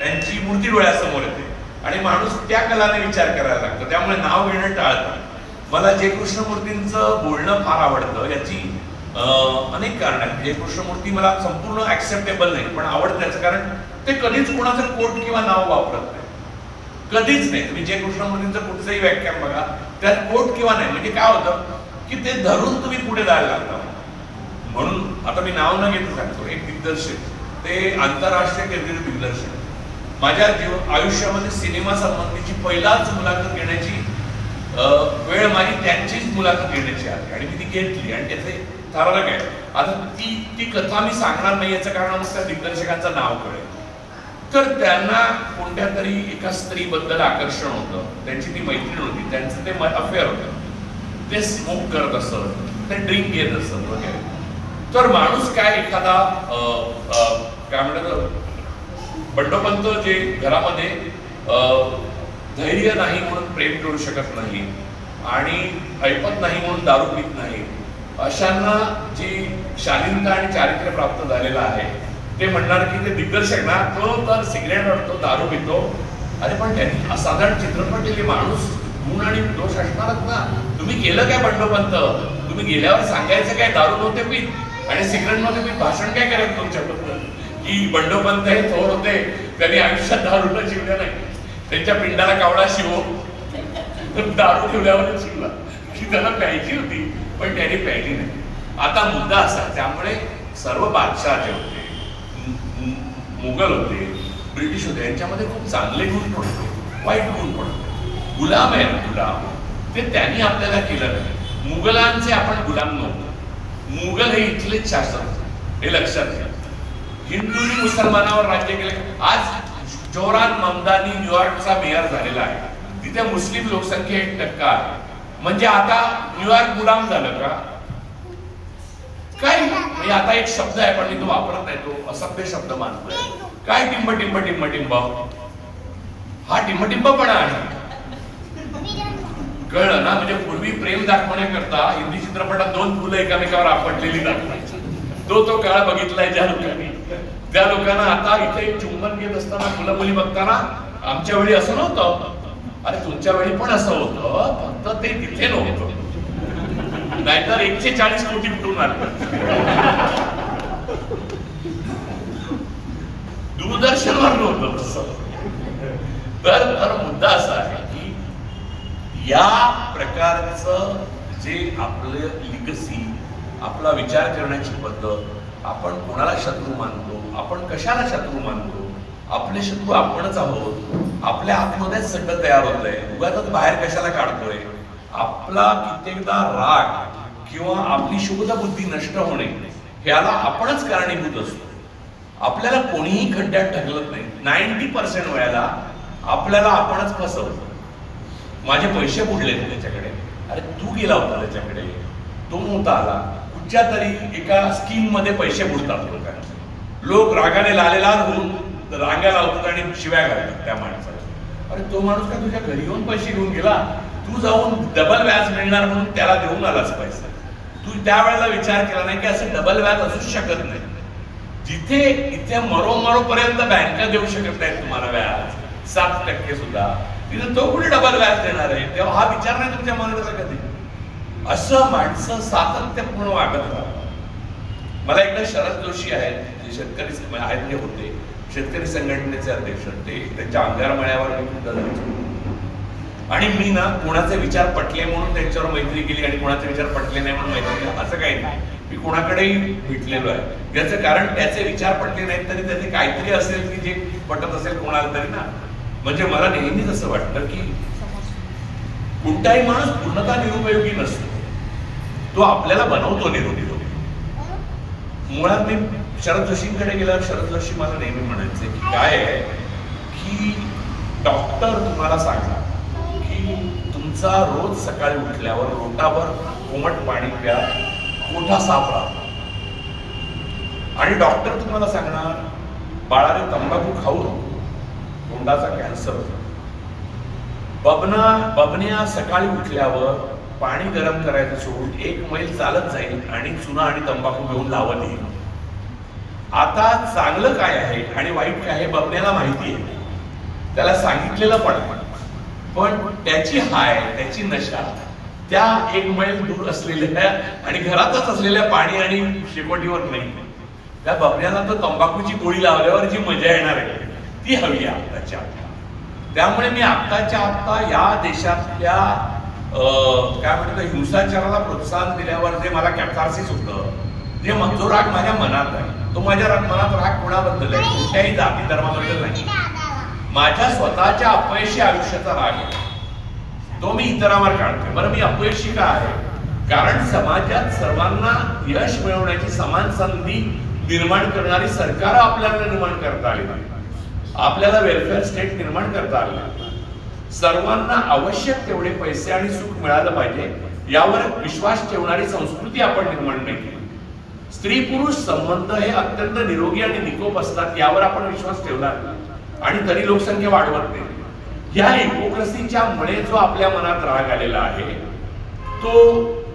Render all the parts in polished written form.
त्यांची मूर्ती डोळ्यासमोर येते आणि माणूस त्या कलाने विचार करायला लागतो. त्यामुळे नाव घेणं टाळतं. मला जय कृष्णमूर्तींचं बोलणं फार आवडतं. याची अनेक कारण आहेत. जय कृष्णमूर्ती मला संपूर्ण ऍक्सेप्टेबल नाही, पण आवडतं त्याचं कारण ते कधीच कोणाचं कोट किंवा नाव वापरत नाही, कधीच नाही. तुम्ही जय कृष्णमूर्तींचं कुठचंही व्याख्यान बघा, त्यात कोट किंवा नाही. म्हणजे काय होतं की ते धरून तुम्ही पुढे जायला लागता. म्हणून आता मी नाव न घेता सांगतो, एक दिग्दर्शक, ते आंतरराष्ट्रीय कीर्तीचे दिग्दर्शक, माझ्या आयुष्यामध्ये सिनेमा संबंधीची पहिलाच मुलाखत घेण्याची वेळ माझी त्यांचीच मुलाखत घेण्याची आली आणि मी ती घेतली आणि त्याचे ठराविक आहे. आता ती कथा मी सांगणार नाही याचं कारण मग त्या दिग्दर्शकांचं नाव कळेल. तर त्यांना कोणत्या तरी एका स्त्रीबद्दल आकर्षण होतं, त्यांची ती मैत्रीण होती, त्यांचं ते अफेअर होतं, ते स्मोक करत असत, ते ड्रिंक घेत असत वगैरे. तर माणूस काय एखादा काय म्हणतात बंडोपंत जे घरामध्ये धैर्य नाही म्हणून प्रेम करू शकत नाही आणि ऐपत नाही म्हणून दारू पित नाही, अशांना जी शालीनता आणि चारित्र्य प्राप्त झालेलं आहे ते म्हणणार की ते दिग्दर्शक ना, तो तर सिगरेट ओढतो, दारू पितो. अरे पण त्यांनी असाधारण चित्रपट केले, माणूस गुण आणि दोष असणारच ना. तुम्ही केलं काय बंडोपंत? तुम्ही गेल्यावर सांगायचं काय दारू नव्हते पीत आणि सिगरेट नव्हते पीत, भाषण काय करायचं तुमच्याबद्दल की बंडोपंत हे थोर होते, त्यांनी आयुष्यात दारूला शिवलं नाही, त्यांच्या पिंडाला कावळा शिवो, दारू ठेवल्यावर शिवला की त्याला प्यायची होती पण त्यांनी प्यायली नाही. आता मुद्दा असा, त्यामुळे सर्व बादशाह जे होते, मुघल होते, ब्रिटिश होते, यांच्यामध्ये खूप चांगले गुण पण होते, वाईट गुण पण होते. गुलाम आहे ना, गुलाम, ते त्यांनी आपल्याला केलं नाही. मुघलांचे आपण गुलाम नव्हतो. मुघल हे इथलेच शासक, हे लक्षात घ्या. हिंदूंनी मुसलमानावर राज्य केलं. आज जोरान ममदानी न्यूयॉर्कचा मेयर झालेला आहे, तिथे मुस्लिम लोकसंख्या 1% आहे. म्हणजे आता न्यूयॉर्क गुलाम झालं का? काय म्हणजे आता एक शब्द आहे पण मी तो वापरत नाही, तो असभ्य शब्द मानतोय. काय टिंब टिंब टिंब टिंब, हा टिंबटिंबपणा आहे. कळलं ना? म्हणजे पूर्वी प्रेम दाखवण्याकरता हिंदी चित्रपटात 2 फुलं एकामेकावर आपटलेली दाखवायची. तो काळ बघितलाय ज्या लोकांनी, त्या लोकांना आता इथे एक चुंबन घेत असताना मुलं मुली बघताना आमच्या वेळी असं नव्हतं. अरे तुमच्या वेळी पण असं होतं, फक्त ते तिथे नव्हतं, नाहीतर 140 कोटी कुठून आलं. दूरदर्शनवर नव्हतं तसं. तर मुद्दा असा आहे की या प्रकारचं जे आपलं लिगसी, आपला विचार करण्याची पद्धत, आपण कोणाला शत्रू मानतो, आपण कशाला शत्रू मानतो, आपले शत्रू आपणच आहोत, आपल्या आतमध्येच सगळं तयार होतंय, उगाच बाहेर कशाला काढतोय. आपला कित्येकदा राग किंवा आपली शुद्ध बुद्धी नष्ट होणे ह्याला आपणच कारणीभूत असतो. आपल्याला कोणीही खड्ड्यात ढकलत नाही. 90% वेळेला आपल्याला आपणच फसवतो. माझे पैसे बुडले त्याच्याकडे, अरे तू गेला होता त्याच्याकडे, तो नव्हता आला. कुठच्या तरी एका स्कीम मध्ये पैसे बुडतात लोकांचे. लोक रागाने लालेलाल होऊन रांगा लावतात आणि शिव्या घालतात त्या माणसाला. अरे तो माणूस का तुझ्या घरी येऊन पैसे घेऊन गेला, तू जाऊन डबल व्याज मिळणार म्हणून त्याला देऊन आलाच पैसा. तू त्यावेळेला विचार केला नाही की असं डबल व्याज असूच शकत नाही. जिथे इथे मरोपर्यंत बँका देऊ शकत नाहीत तुम्हाला व्याज 7% सुद्धा, तिथे तो कुठे डबल व्याज देणार आहे? तेव्हा हा विचार नाही तुमच्या मनात कधी. असं माणसं सातत्यपूर्ण वागत राहतात. मला एकदा शरद जोशी आहेत, जे शेतकरी आहेत, जे होते शेतकरी संघटनेचे अध्यक्ष, ते त्यांच्या अंगारमळ्यावर आणि मी ना कोणाचे विचार पटले म्हणून त्यांच्यावर मैत्री केली आणि कोणाचे विचार पटले नाही म्हणून मैत्री केली असं काही नाही. मी कोणाकडेही भेटलेलो आहे. याचं कारण त्याचे विचार पटले नाहीत तरी त्याचे काहीतरी असेल की जे पटत असेल कोणाला तरी ना. म्हणजे मला नेहमीच असं वाटतं की कोणताही माणूस पूर्णतः निरुपयोगी नसतो, तो आपल्याला बनवतो निरुपयोगी. मुळात मी शरद जोशींकडे गेल्यावर शरद जोशी मला नेहमी म्हणायचे की काय आहे की डॉक्टर तुम्हाला सांगा की तुमचा रोज सकाळी उठल्यावर रोटावर कोमट पाणी प्या, कोठा साफ राहा. आणि डॉक्टर तुम्हाला सांगणार बाळाने तंबाखू खाऊ नको, तोंडाचा कॅन्सर होतो. बबन्या सकाळी उठल्यावर पाणी गरम करायचं सोडून 1 मैल चालत जाईल आणि चुना आणि तंबाखू घेऊन लावत येईल. आता चांगलं काय आहे आणि वाईट काय आहे बबण्याला माहिती आहे, त्याला सांगितलेलं पण त्याची हाय, त्याची नशा त्या 1 मैल दूर असलेल्या आणि घरातच असलेल्या पाणी आणि शेकोटीवर नाही. त्या बबण्याला तर तंबाखूची गोळी लावल्यावर जी मजा येणार आहे ती हवी आहे आत्ताच्या आत्ता. त्यामुळे मी आत्ताच्या आत्ता या देशातल्या काय म्हणतात हिंसाचाराला प्रोत्साहन दिल्यावर जे मला कॅथार्सिस होतं, जो राग माझ्या मनात आहे, तो माझ्या मनात राग कोणाबद्दल आहे, कोणत्याही जाती धर्माबद्दल नाही, माझ्या स्वतःच्या अपयशी आयुष्याचा राग आहे, तो मी इतरांवर काढतोय. बरं, मी अपयशी का आहे? कारण समाजात सर्वांना यश मिळवण्याची समान संधी निर्माण करणारी सरकार आपल्याला निर्माण करता आली नाही, आपल्याला वेलफेअर स्टेट निर्माण करता आले नाही, सर्वांना आवश्यक तेवढे पैसे आणि सुख मिळालं पाहिजे यावर विश्वास ठेवणारी संस्कृती आपण निर्माण नाही केली. स्त्री पुरुष संबंध हे अत्यंत निरोगी आणि निकोप असतात यावर आपण विश्वास ठेवला आणि तरी लोकसंख्या वाढवत नाही. या हिपोक्रसीच्या मुळे जो आपल्या मनात राग आलेला आहे, तो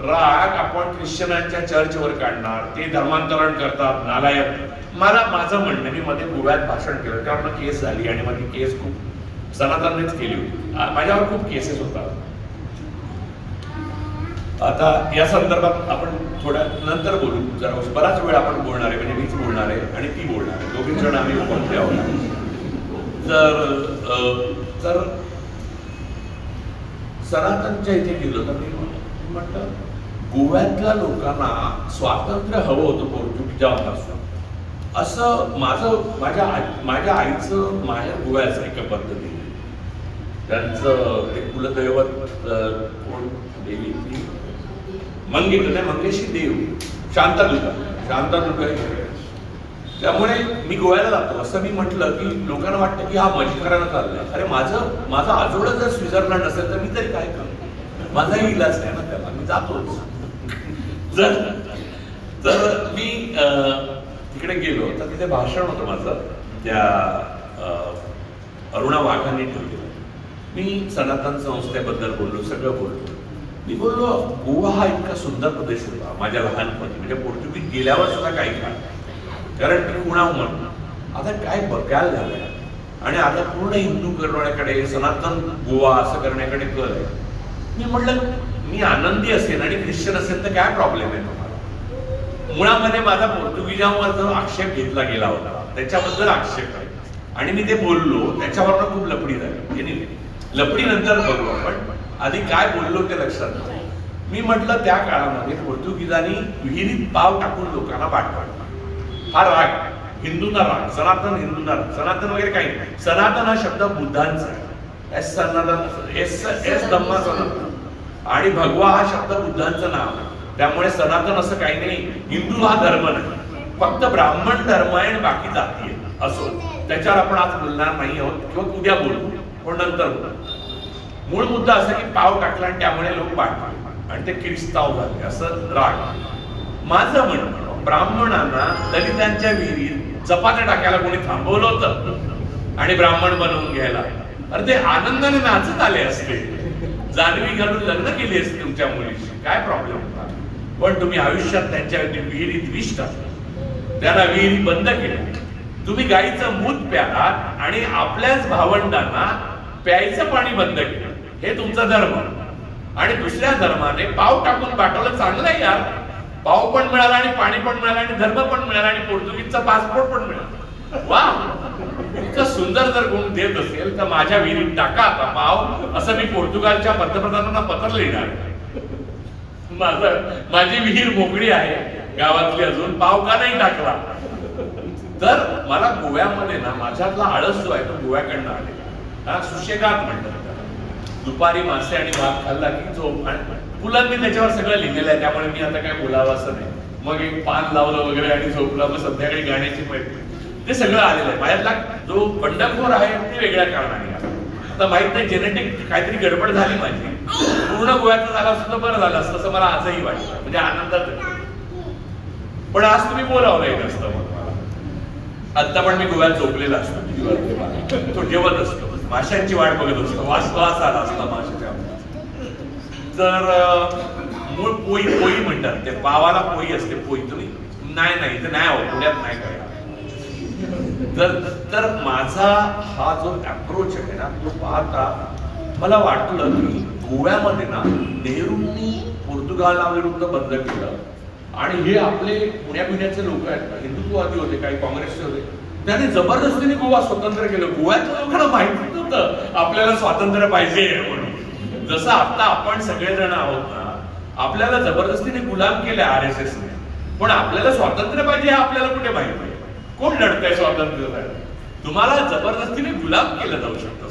राग आपण ख्रिश्चनांच्या चर्चवर काढणार, ते धर्मांतरण करतात, नालायक. माझं म्हणणं, मी मध्ये गोव्यात भाषण केलं, त्यावर केस झाली आणि मग ती केस खूप सनातननेच केली होती, माझ्यावर खूप केसेस होतात. आता या संदर्भात आपण थोड्या नंतर बोलू, जरा बराच वेळ आपण बोलणार आहे, म्हणजे मीच बोलणार आहे आणि ती बोलणार आहे, दोघीच जण आम्ही बोलते आहोत. तर सनातनच्या इथे गेलो तर मी म्हटलं गोव्यातल्या लोकांना स्वातंत्र्य हवं होतं पोर्तुगीजांपासून, असं माझ्या आईचं माहेर गोव्याचं एका पद्धतीने. त्यांचं ते कुलदैवत कोण देवी मंगेशी देव शांतादुर्गा. त्यामुळे मी गोव्याला जातो असं मी म्हटलं की लोकांना वाटतं की हा मजेकरानं चाललाय. अरे माझा आजोळा जर स्वित्झर्लंड असेल तर मी तरी काय करू, माझाही इलाज नाही ना त्याला, मी जातोच. जर मी तिकडे गेलो तर तिथे भाषण होतं माझं, त्या अरुणा वाघांनी ठेवलेलं. मी सनातन संस्थेबद्दल बोललो, सगळं बोललो. मी बोललो गोवा हा इतका सुंदर प्रदेश होता माझ्या लहानपणी, म्हणजे पोर्तुगीज गेल्यावर सुद्धा काही काळ, कारण मी पुण्याहून म्हणतो आता काय बघायला झालंय आणि आता पूर्ण हिंदू करण्याकडे, सनातन गोवा असं करण्याकडे कल आहे. मी म्हटलं मी आनंदी असेल आणि ख्रिश्चन असेल तर काय प्रॉब्लेम आहे तुम्हाला? मुळामध्ये माझा पोर्तुगीजांवर जो आक्षेप घेतला गेला होता त्याच्याबद्दल आक्षेप आहे आणि मी ते बोललो, त्याच्यावर खूप लपडी झाली. लपडी नंतर बघू आपण, आधी काय बोललो ते लक्षात नाही. मी म्हटलं त्या काळामध्ये पोर्तुगीजांनी विहिरीत पाव टाकून लोकांना पाठवलं. हा राग, हिंदूंना राग, सनातन हिंदूंना राग, सनातन वगैरे काही नाही. सनातन हा शब्द बुद्धांचा आहे, एस धम्मा सनातन, आणि भगवा हा शब्द बुद्धांचं नाव आहे. त्यामुळे सनातन असं काही नाही, हिंदू हा धर्म नाही, फक्त ब्राह्मण धर्म आहे आणि बाकी जाती आहे असो. त्याच्यावर आपण आज बोलणार नाही आहोत किंवा उद्या बोलू, पण नंतर बोलू. मूळ मुद्दा असा की पाव टाकला आणि त्यामुळे लोक पाठवले आणि ते किरिस्ताव झाले असं राग. माझं म्हणणं, ब्राह्मणांना दलितांच्या विहिरीत चपात्या टाकायला कोणी थांबवलं होतं आणि ब्राह्मण बनवून घ्यायला, अरे ते आनंदाने नाचत आले असते, जानवी घालून लग्न केली असते तुमच्या मुलीशी, काय प्रॉब्लेम होता? पण तुम्ही आयुष्यात त्यांच्या विहिरीत विष टाकलं, त्यांना विहिरी बंद केली. तुम्ही गाईचं मूत प्यालात आणि आपल्याच भावंडांना प्यायचं पाणी बंद केलं. हे तुमचा धर्म. आणि दुसऱ्या धर्माने पाव टाकून पाठवलं, चांगलं आहे यार, पाव पण मिळाला आणि पाणी पण मिळालं आणि धर्म पण मिळाला आणि पोर्तुगीजचा पासपोर्ट पण मिळाला. वा, इतकं सुंदर जर गुण देत असेल तर माझ्या विहिरीत टाका आता पाव, असं मी पोर्तुगालच्या पंतप्रधानांना पत्र लिहिणार. माझी विहीर मोकळी आहे गावातली, अजून पाव का नाही टाकला? तर मला गोव्यामध्ये ना माझ्यातला आळस जो आहे तो गोव्याकडनं आलेला. हा सुशेगात म्हणतात, दुपारी मासे आणि भात खाल्ला की झोप. पुलांनी त्याच्यावर सगळं लिहिलेलं आहे, त्यामुळे मी आता काय बोलावं असं नाही. मग एक पान लावलं वगैरे आणि झोपला, मग संध्याकाळी गाण्याची मैत्री, ते सगळं आलेलं आहे. माझ्यातला जो बंडखोर आहे ते वेगळ्या कारणाने. आता माहित नाही, जेनेटिक काहीतरी गडबड झाली माझी, पूर्ण गोव्याचं झालं असतं तर बरं झालं असतं असं मला आजही वाटतं, म्हणजे आनंदात. पण आज तुम्ही बोलावं नाही नसतं मग मला. आता पण मी गोव्यात झोपलेला असतो, तो जेवत असतो, माशांची वाट बघत असतो, वास आला असता माशाच्या. तर मूळ पोई म्हणतात, ते पावाला पोई असते, पोई. तुम्ही नाही ते नाही, पुण्यात नाही कळणार. तर माझा हा जो अप्रोच आहे ना तो पाहता मला वाटलं की गोव्यामध्ये ना नेहरूंनी पोर्तुगालाविरुद्ध बंद केलं आणि हे आपले पुण्याचे लोक आहेत ना, हिंदुत्ववादी होते, काही काँग्रेसचे होते, त्याने जबरदस्तीने गोवा स्वतंत्र केलं. गोव्याच्या लोकांना माहिती नव्हतं आपल्याला स्वातंत्र्य पाहिजे म्हणून. जसं आता आपण सगळेजण आहोत ना, आपल्याला जबरदस्तीने गुलाम केले RSS ने, पण आपल्याला स्वातंत्र्य पाहिजे हे आपल्याला कुठे माहिती आहे? कोण लढतंय स्वातंत्र्यासाठी? तुम्हाला जबरदस्तीने गुलाम केलं जाऊ शकतं.